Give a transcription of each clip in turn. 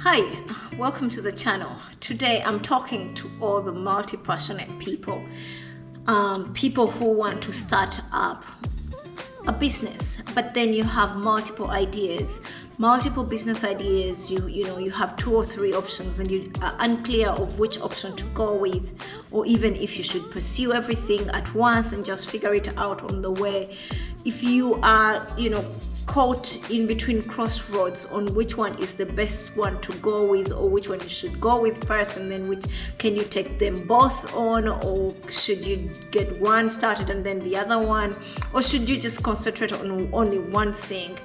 Hi, welcome to the channel. Today I'm talking to all the multi-passionate people, people who want to start up a business, but then you have multiple ideas, multiple business ideas. You have two or three options and you are unclear of which option to go with, or even if you should pursue everything at once and just figure it out on the way. If you are caught in between crossroads on which one is the best one to go with, or which one you should go with first, and then which can you take them both on, or should you get one started and then the other one, or should you just concentrate on only one thing,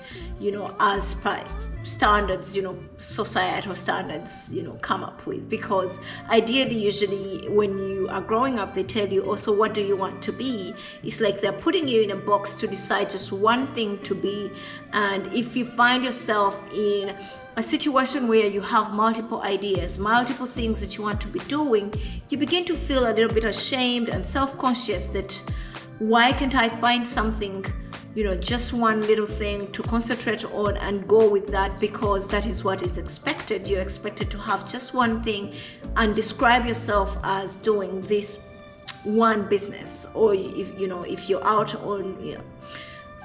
as per standards, societal standards, come up with. Because ideally, usually when you are growing up, they tell you also, what do you want to be? It's like they're putting you in a box to decide just one thing to be. And if you find yourself in a situation where you have multiple ideas, multiple things that you want to be doing, you begin to feel a little bit ashamed and self-conscious that why can't I find something, just one little thing to concentrate on and go with that, because that is what is expected. You're expected to have just one thing and describe yourself as doing this one business. Or if you're out on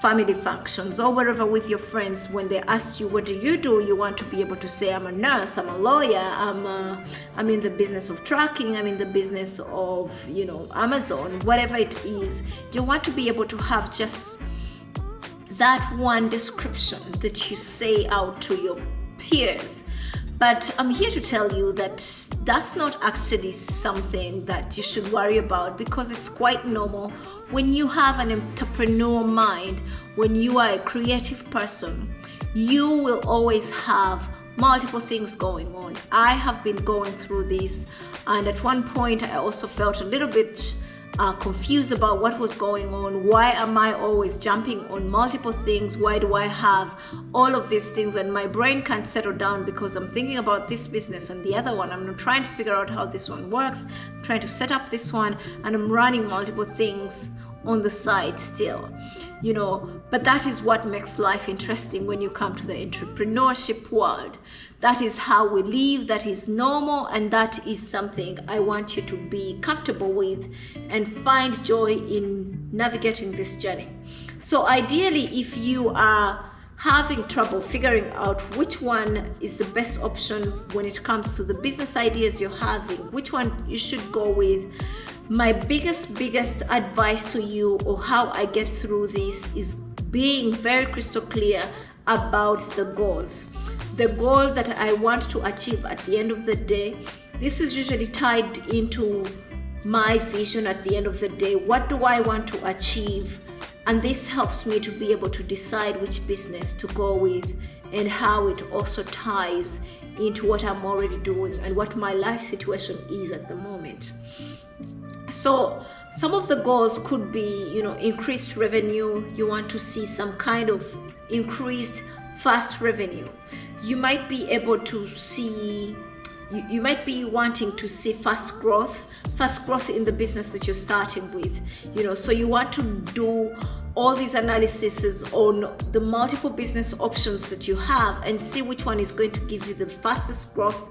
family functions or whatever with your friends, when they ask you what do, you want to be able to say, I'm a nurse, I'm a lawyer, I'm in the business of trucking, I'm in the business of Amazon, whatever it is. You want to be able to have just that one description that you say out to your peers. But I'm here to tell you that that's not actually something that you should worry about, because it's quite normal when you have an entrepreneur mind. When you are a creative person, you will always have multiple things going on. I have been going through this, and at one point I also felt a little bit confused about what was going on. Why am I always jumping on multiple things? Why do I have all of these things and my brain can't settle down, because I'm thinking about this business and the other one. I'm trying to figure out how this one works. I'm trying to set up this one, and I'm running multiple things on the side still, but that is what makes life interesting when you come to the entrepreneurship world. That is how we live, that is normal, and that is something I want you to be comfortable with and find joy in navigating this journey. So ideally, if you are having trouble figuring out which one is the best option when it comes to the business ideas you're having, which one you should go with, my biggest advice to you, or how I get through this, is being very crystal clear about the goals. The goal that I want to achieve at the end of the day. This is usually tied into my vision at the end of the day. What do I want to achieve? And this helps me to be able to decide which business to go with, and how it also ties into what I'm already doing and what my life situation is at the moment. So some of the goals could be, increased revenue. You want to see some kind of increased fast revenue. You might be able to see, you might be wanting to see fast growth in the business that you're starting with. So you want to do all these analyses on the multiple business options that you have and see which one is going to give you the fastest growth.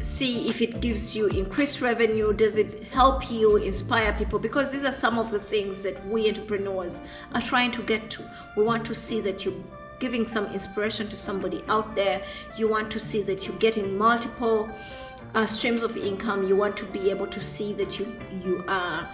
See if it gives you increased revenue. Does it help you inspire people? Because these are some of the things that we entrepreneurs are trying to get to. We want to see that you're giving some inspiration to somebody out there. You want to see that you're getting multiple streams of income. You want to be able to see that you are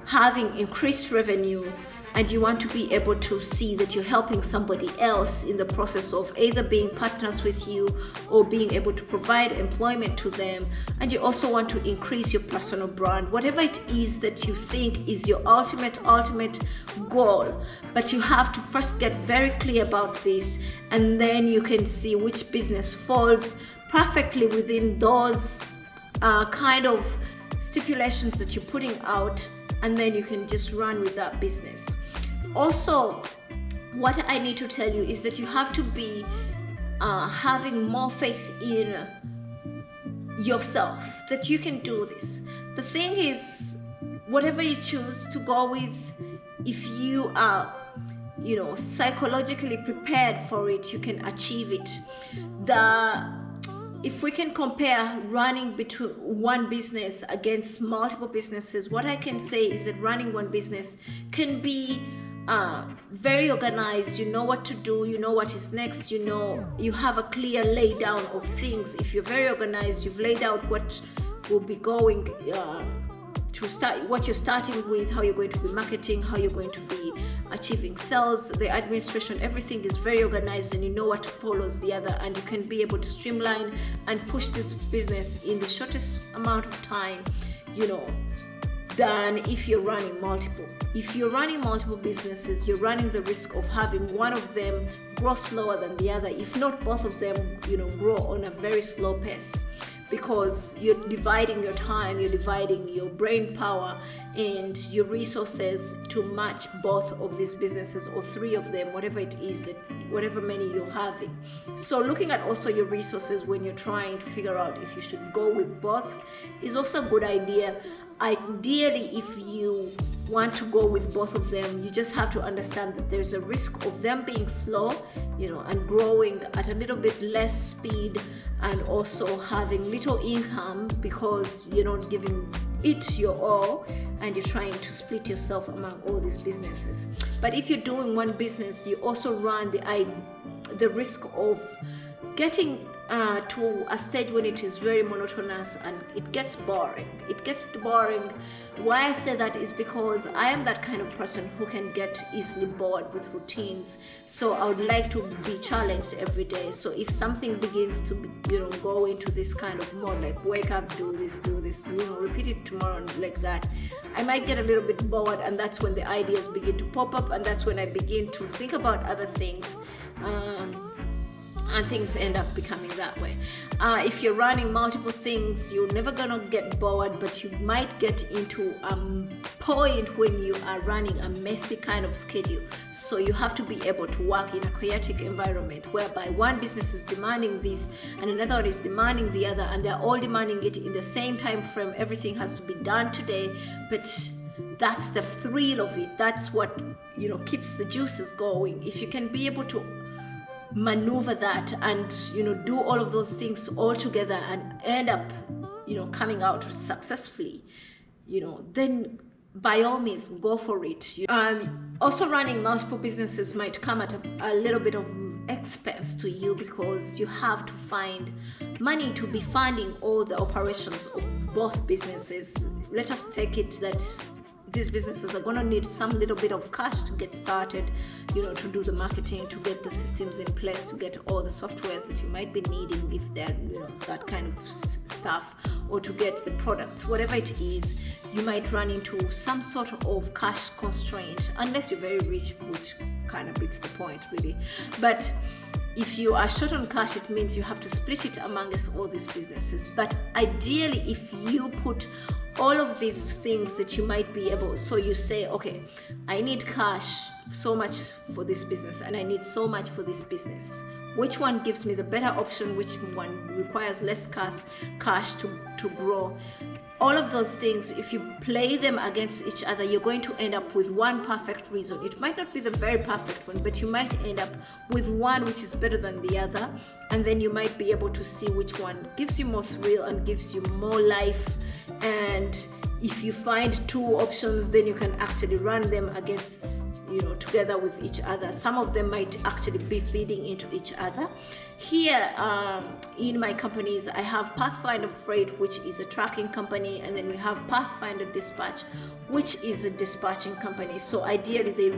having increased revenue, and you want to be able to see that you're helping somebody else in the process of either being partners with you or being able to provide employment to them. And you also want to increase your personal brand, whatever it is that you think is your ultimate goal. But you have to first get very clear about this, and then you can see which business falls perfectly within those kind of stipulations that you're putting out, and then you can just run with that business. Also, what I need to tell you is that you have to be having more faith in yourself, that you can do this. The thing is, whatever you choose to go with, if you are psychologically prepared for it, you can achieve it. The if we can compare running between one business against multiple businesses, what I can say is that running one business can be very organized. You know what to do, you know what is next, you have a clear lay down of things. If you're very organized, you've laid out what will be going to start, what you're starting with, how you're going to be marketing, how you're going to be achieving sales, the administration, everything is very organized, and you know what follows the other, and you can be able to streamline and push this business in the shortest amount of time, than if you're running multiple. If you're running multiple businesses, you're running the risk of having one of them grow slower than the other, if not both of them, grow on a very slow pace, because you're dividing your time, you're dividing your brain power and your resources to match both of these businesses, or three of them, whatever it is, that whatever many you're having. So looking at also your resources when you're trying to figure out if you should go with both is also a good idea. Ideally, if you want to go with both of them, you just have to understand that there's a risk of them being slow, and growing at a little bit less speed, and also having little income because you're not giving it your all, and you're trying to split yourself among all these businesses. But if you're doing one business, you also run the risk of getting to a stage when it is very monotonous and it gets boring. Why I say that is because I am that kind of person who can get easily bored with routines. So I would like to be challenged every day. So if something begins to go into this kind of mode, like wake up, do this, repeat it tomorrow, and like that, I might get a little bit bored, and that's when the ideas begin to pop up, and that's when I begin to think about other things. And things end up becoming that way. If you're running multiple things, you're never gonna get bored, but you might get into a point when you are running a messy kind of schedule. So you have to be able to work in a chaotic environment whereby one business is demanding this and another one is demanding the other, and they're all demanding it in the same time frame. Everything has to be done today, but that's the thrill of it. That's what keeps the juices going. If you can be able to maneuver that and do all of those things all together and end up coming out successfully, then by all means go for it. Also, running multiple businesses might come at a little bit of expense to you, because you have to find money to be funding all the operations of both businesses. Let us take it that these businesses are going to need some little bit of cash to get started, to do the marketing, to get the systems in place, to get all the softwares that you might be needing if they're that kind of stuff, or to get the products, whatever it is. You might run into some sort of cash constraint, unless you're very rich, which kind of beats the point really. But if you are short on cash, it means you have to split it amongst all these businesses. But ideally, if you put all of these things that you might be able, so you say, okay, I need cash so much for this business and I need so much for this business. Which one gives me the better option? Which one requires less cash to grow? All of those things, if you play them against each other, you're going to end up with one perfect reason. It might not be the very perfect one, but you might end up with one which is better than the other. And then you might be able to see which one gives you more thrill and gives you more life. And if you find two options, then you can actually run them against, together with each other. Some of them might actually be feeding into each other. Here in my companies, I have Pathfinder Freight, which is a tracking company, and then we have Pathfinder Dispatch, which is a dispatching company. So ideally, they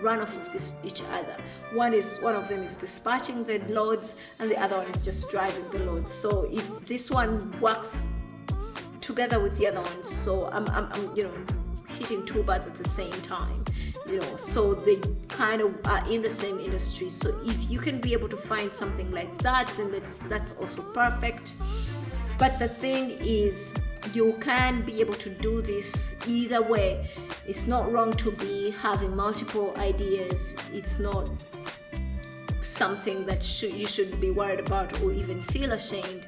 run off of each other. One of them is dispatching the loads, and the other one is just driving the loads. So if this one works together with the other one, so I'm hitting two birds at the same time. So they kind of are in the same industry. So if you can be able to find something like that, then that's also perfect. But the thing is, you can be able to do this either way. It's not wrong to be having multiple ideas. It's not something that you should be worried about or even feel ashamed.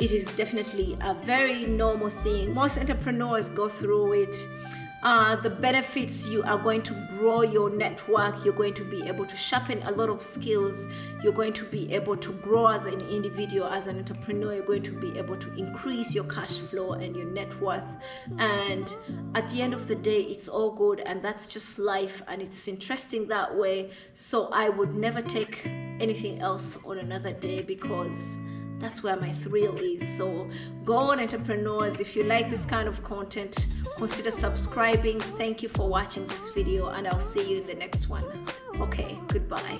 It is definitely a very normal thing. Most entrepreneurs go through it. the benefits: you are going to grow your network, you're going to be able to sharpen a lot of skills, you're going to be able to grow as an individual, as an entrepreneur, you're going to be able to increase your cash flow and your net worth. And at the end of the day, it's all good, and that's just life, and it's interesting that way. So I would never take anything else on another day, because that's where my thrill is. So go on, entrepreneurs. If you like this kind of content, consider subscribing. Thank you for watching this video, and I'll see you in the next one. Okay, goodbye.